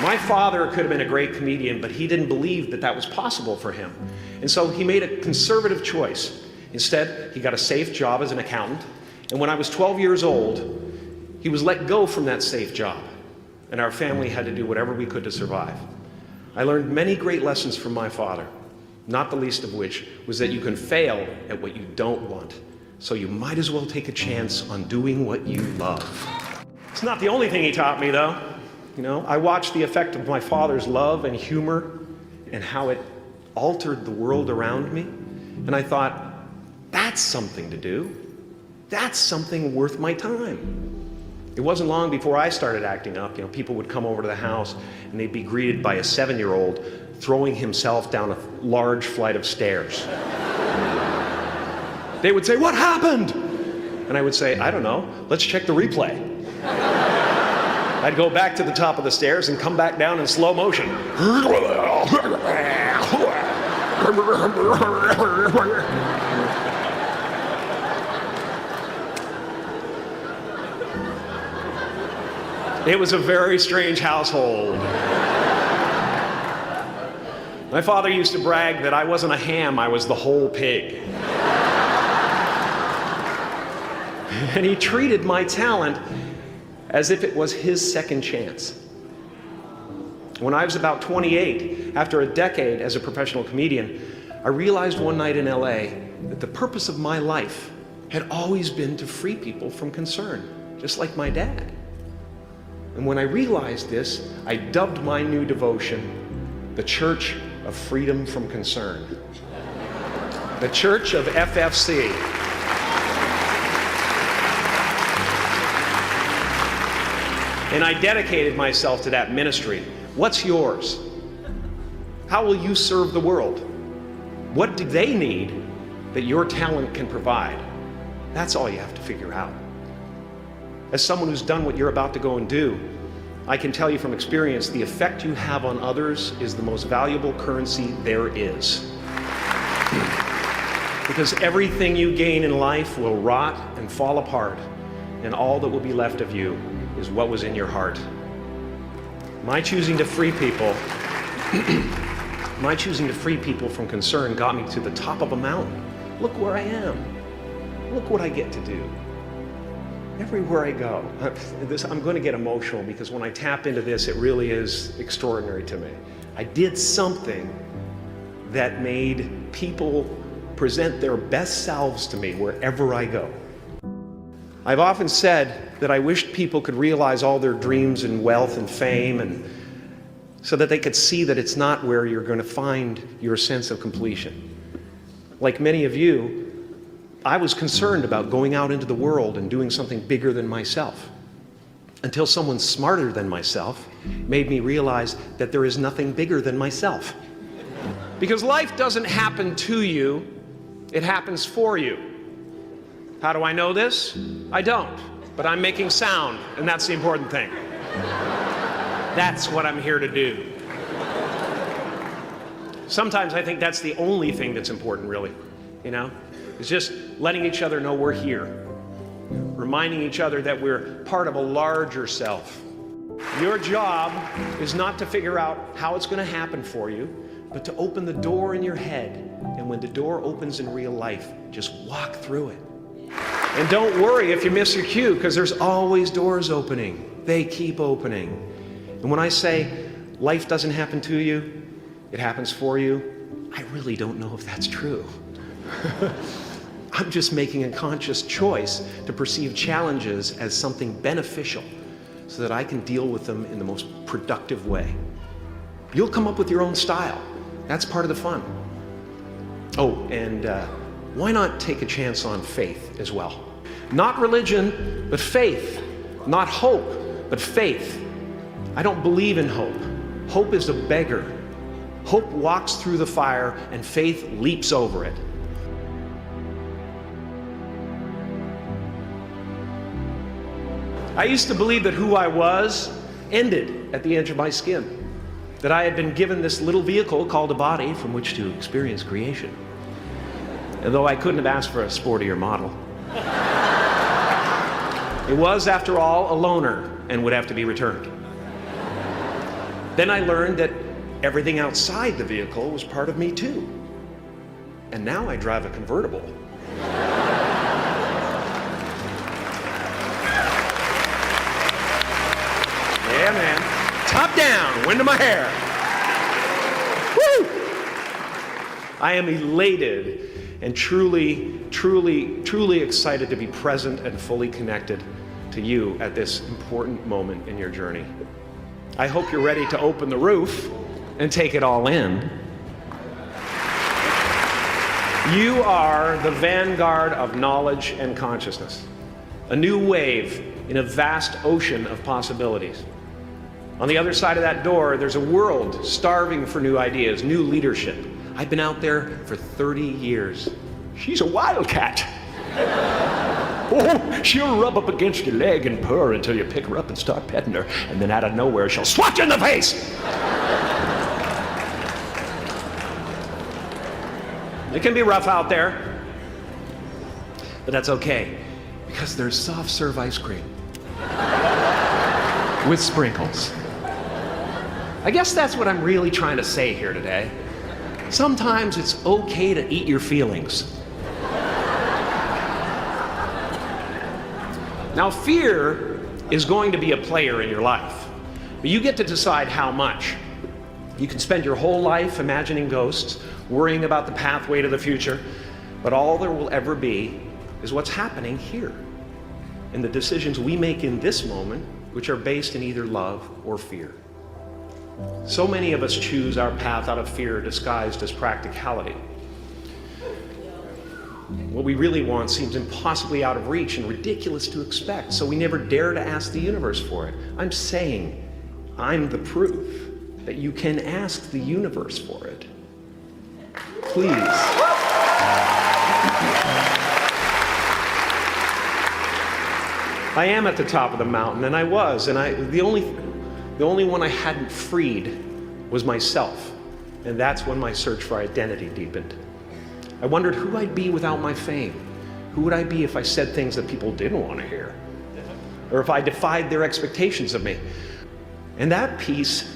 My father could have been a great comedian, but he didn't believe that that was possible for him. And so he made a conservative choice. Instead, he got a safe job as an accountant. And when I was 12 years old, he was let go from that safe job. And our family had to do whatever we could to survive. I learned many great lessons from my father, not the least of which was that you can fail at what you don't want. So you might as well take a chance on doing what you love. It's not the only thing he taught me, though. You know, I watched the effect of my father's love and humor and how it altered the world around me. And I thought, that's something to do. That's something worth my time. It wasn't long before I started acting up. You know, people would come over to the house and they'd be greeted by a 7-year-old throwing himself down a large flight of stairs. They would say, "What happened?" And I would say, "I don't know. Let's check the replay." I'd go back to the top of the stairs and come back down in slow motion. It was a very strange household. My father used to brag that I wasn't a ham, I was the whole pig. And he treated my talent as if it was his second chance. When I was about 28, after a decade as a professional comedian, I realized one night in LA that the purpose of my life had always been to free people from concern, just like my dad. And when I realized this, I dubbed my new devotion the Church of Freedom from Concern. The Church of FFC. And I dedicated myself to that ministry. What's yours? How will you serve the world? What do they need that your talent can provide? That's all you have to figure out. As someone who's done what you're about to go and do, I can tell you from experience, the effect you have on others is the most valuable currency there is. Because everything you gain in life will rot and fall apart, and all that will be left of you is what was in your heart. My choosing to free people from concern got me to the top of a mountain. Look where I am. Look what I get to do. Everywhere I go. I'm going to get emotional because when I tap into this, it really is extraordinary to me. I did something that made people present their best selves to me wherever I go. I've often said that I wished people could realize all their dreams and wealth and fame, and so that they could see that it's not where you're going to find your sense of completion. Like many of you, I was concerned about going out into the world and doing something bigger than myself, until someone smarter than myself made me realize that there is nothing bigger than myself. Because life doesn't happen to you, it happens for you. How do I know this? I don't, but I'm making sound, and that's the important thing. That's what I'm here to do. Sometimes I think that's the only thing that's important, really, you know? It's just letting each other know we're here, reminding each other that we're part of a larger self. Your job is not to figure out how it's going to happen for you, but to open the door in your head, and when the door opens in real life, just walk through it. And don't worry if you miss your cue, because there's always doors opening. They keep opening. And when I say life doesn't happen to you, it happens for you, I really don't know if that's true. I'm just making a conscious choice to perceive challenges as something beneficial so that I can deal with them in the most productive way. You'll come up with your own style. That's part of the fun. Oh, and why not take a chance on faith as well? Not religion, but faith. Not hope, but faith. I don't believe in hope. Hope is a beggar. Hope walks through the fire and faith leaps over it. I used to believe that who I was ended at the edge of my skin. That I had been given this little vehicle called a body from which to experience creation. And though I couldn't have asked for a sportier model, it was, after all, a loaner and would have to be returned. Then I learned that everything outside the vehicle was part of me too. And now I drive a convertible. Yeah, man. Top down, wind of my hair. Woo! I am elated and truly excited to be present and fully connected to you at this important moment in your journey. I hope you're ready to open the roof and take it all in. You are the vanguard of knowledge and consciousness, a new wave in a vast ocean of possibilities. On the other side of that door, there's a world starving for new ideas, new leadership. I've been out there for 30 years. She's a wildcat. Oh, she'll rub up against your leg and purr until you pick her up and start petting her, and then out of nowhere, she'll swat you in the face. It can be rough out there, but that's okay, because there's soft serve ice cream with sprinkles. I guess that's what I'm really trying to say here today. Sometimes it's okay to eat your feelings. Now, fear is going to be a player in your life, but you get to decide how much. You can spend your whole life imagining ghosts, worrying about the pathway to the future, but all there will ever be is what's happening here, and the decisions we make in this moment, which are based in either love or fear. So many of us choose our path out of fear disguised as practicality. What we really want seems impossibly out of reach and ridiculous to expect, so we never dare to ask the universe for it. I'm saying I'm the proof that you can ask the universe for it. Please. I am at the top of the mountain, and I was, and the only one I hadn't freed was myself, and that's when my search for identity deepened. I wondered who I'd be without my fame. Who would I be if I said things that people didn't want to hear? Or if I defied their expectations of me? And that peace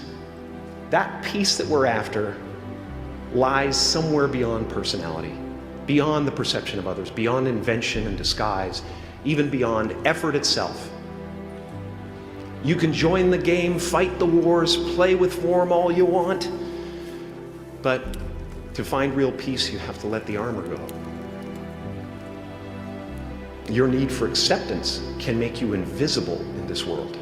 that we're after lies somewhere beyond personality, beyond the perception of others, beyond invention and disguise, even beyond effort itself. You can join the game, fight the wars, play with form all you want, but to find real peace, you have to let the armor go. Your need for acceptance can make you invisible in this world.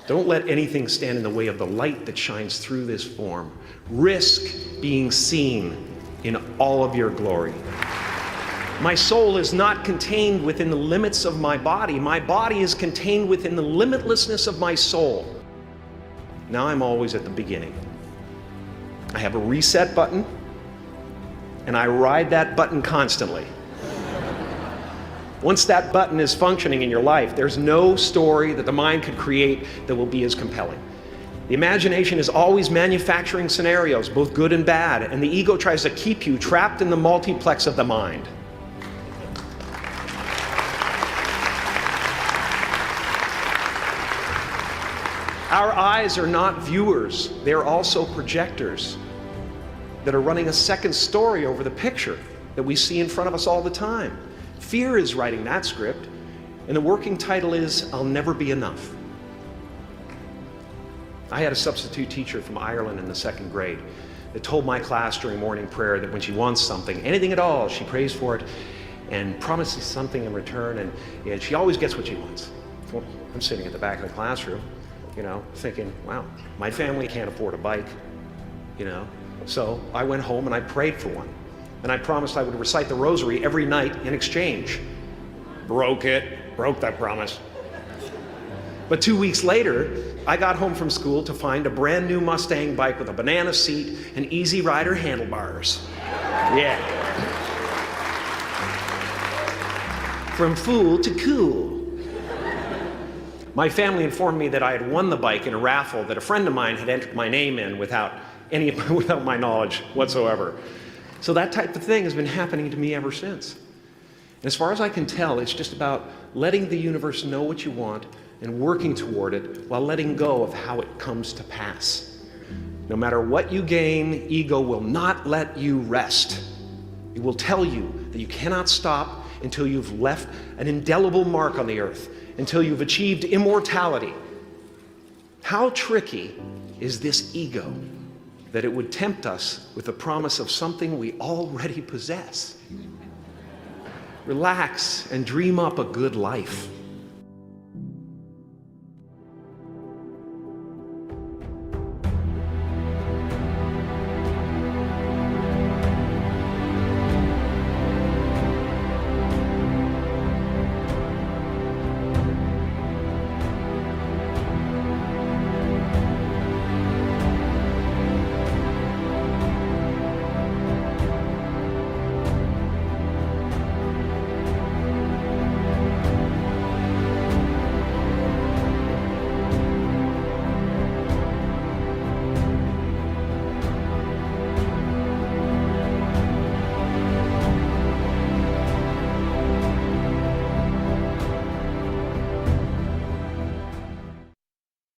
Don't let anything stand in the way of the light that shines through this form. Risk being seen in all of your glory. My soul is not contained within the limits of my body. My body is contained within the limitlessness of my soul. Now I'm always at the beginning. I have a reset button, and I ride that button constantly. Once that button is functioning in your life, there's no story that the mind could create that will be as compelling. The imagination is always manufacturing scenarios, both good and bad, and the ego tries to keep you trapped in the multiplex of the mind. Our eyes are not viewers, they're also projectors that are running a second story over the picture that we see in front of us all the time. Fear is writing that script, and the working title is, I'll Never Be Enough. I had a substitute teacher from Ireland in the 2nd grade that told my class during morning prayer that when she wants something, anything at all, she prays for it and promises something in return, and she always gets what she wants. Well, I'm sitting at the back of the classroom, thinking, wow, my family can't afford a bike, So I went home and I prayed for one. And I promised I would recite the rosary every night in exchange. Broke that promise. But 2 weeks later, I got home from school to find a brand new Mustang bike with a banana seat and Easy Rider handlebars. Yeah. From fool to cool. My family informed me that I had won the bike in a raffle that a friend of mine had entered my name in without my knowledge whatsoever. So that type of thing has been happening to me ever since. And as far as I can tell, it's just about letting the universe know what you want, and working toward it while letting go of how it comes to pass. No matter what you gain, ego will not let you rest. It will tell you that you cannot stop until you've left an indelible mark on the earth, until you've achieved immortality. How tricky is this ego that it would tempt us with the promise of something we already possess? Relax and dream up a good life.